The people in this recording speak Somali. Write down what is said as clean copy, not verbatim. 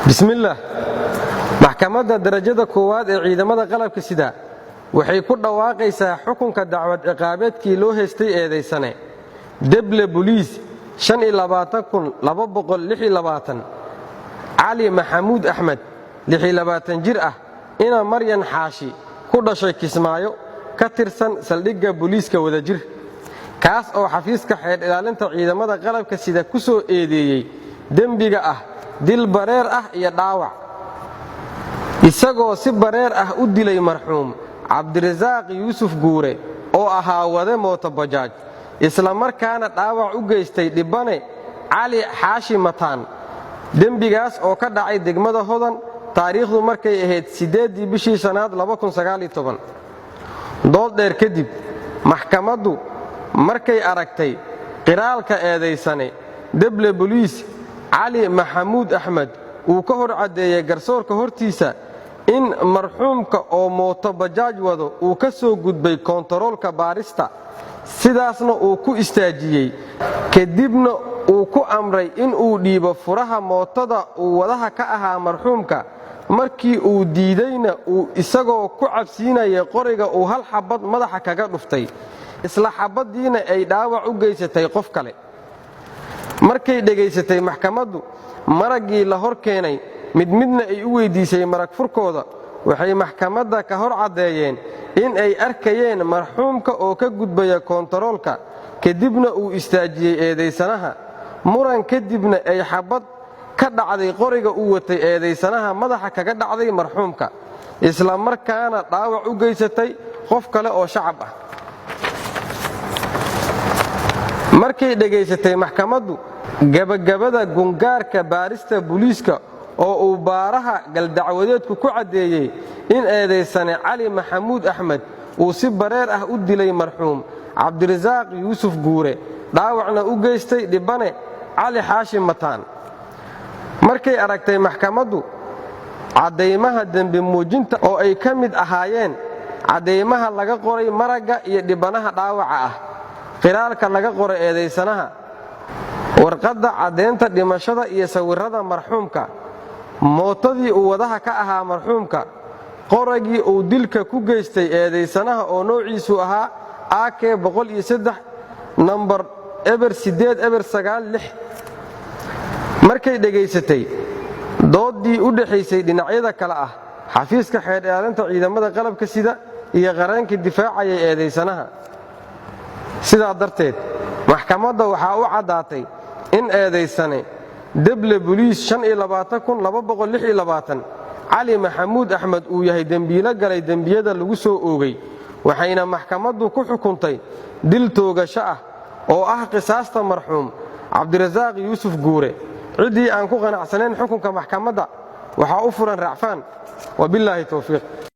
bismillaah maxkamadda darajada koowaad ee ciidamada qalabka sida waxay ku dhawaaqaysaa xukunka dacwad ciqaabeedkii loo haystay eedaysane deble boliis 25226 cali maxamuud axmed 26 jir ah ina maryan xaashi ku dhashay Kismaayo ka tirsan saldhigga booliiska wadajir kaas oo xafiiska xeer ilaalinta ciidamada qalabka sida ku soo eedeeyay dembiga ah dil bareer ah iyo dhaawac isagoo si bareer ah u dilay marxuum Cabdirasaaq Yuusuf Guure oo ahaa wade mooto bajaaj isla markaana dhaawac u geystay dhibane Cali Xaashi Mataan dembigaas oo ka dhacay degmada Hodan taariikhdu markay ahayd 8 bishii sanaad 2019 dood dheer kadib maxkamaddu markay aragtay qiraalka eedaysane deble boliis Cali Maxamuud Axmed uu ka hor cadeeyay garsoorka hortiisa in marxuumka oo mooto bajaaj wado uu ka soo gudbay kontaroolka baarista sidaasna uu ku istaajiyay kadibna uu ku amray in uu dhiibo furaha mootada uu wadaha ka ahaa marxuumka markii uu diidayna uu isagoo ku cabsiinaya qoriga uu hal xabad madaxa kaga dhuftay isla xabadiina ay dhaawac u geysatay qof kale markay dhageysatay maxkamaddu maragii la hor keenay midna ay u weydiisay marag furkooda waxay maxkamadda ka hor cadeeyeen in ay arkayeen marxuumka oo ka gudbaya kontaroolka kadibna uu istaajiyay eedaysanaha muran kadibna ay xabad ka dhacday qoriga uu watay eedaysanaha madaxa kaga dhacday marxuumka isla markaana dhaawac u geysatay qof kale oo shacab ah markay dhageysatay maxkamaddu gabagabada gungaarka baarista booliiska oo uu baaraha galdacwadeedku ku cadeeyay in eedaysane Cali Maxamuud Axmed uu si bareer ah u dilay marxuum Cabdirasaaq Yuusuf Guure dhaawacna u geystay dhibane Cali Xaashi Mataan markay aragtay maxkamaddu cadeymaha dambi muujinta oo ay ka mid ahaayeen cadeymaha laga qoray maraga iyo dhibanaha dhaawaca ah qiraalka laga qoray eedaysanaha warqadda cadeynta dhimashada iyo sawirrada marxuumka mootadii uu wadaha ka ahaa marxuumka qoragii uu dilka ku geystay eedaysanaha oo noociisu ahaa AK103 nambar eber8eber96 markay dhageysatay doodii u dhaxaysay dhinacyada kale ah xafiiska xeer ilaalinta ciidamada qalabka sida iyo qareenka difaacaya eedaysanaha sidaa darteed maxkamadda waxaa u caddaatay in eedaysane deble boliis 25226 Cali Maxamuud Axmed uu yahay dembiilo galay dembiyada lagu soo oogay waxayna maxkamaddu ku xukuntay dil toogasho ah oo ah qisaasta marxuum Cabdirasaaq Yuusuf Guure cidii aan ku qanacsanayn xukunka maxkamadda waxaa u furan racfaan wabillahi tawfiiq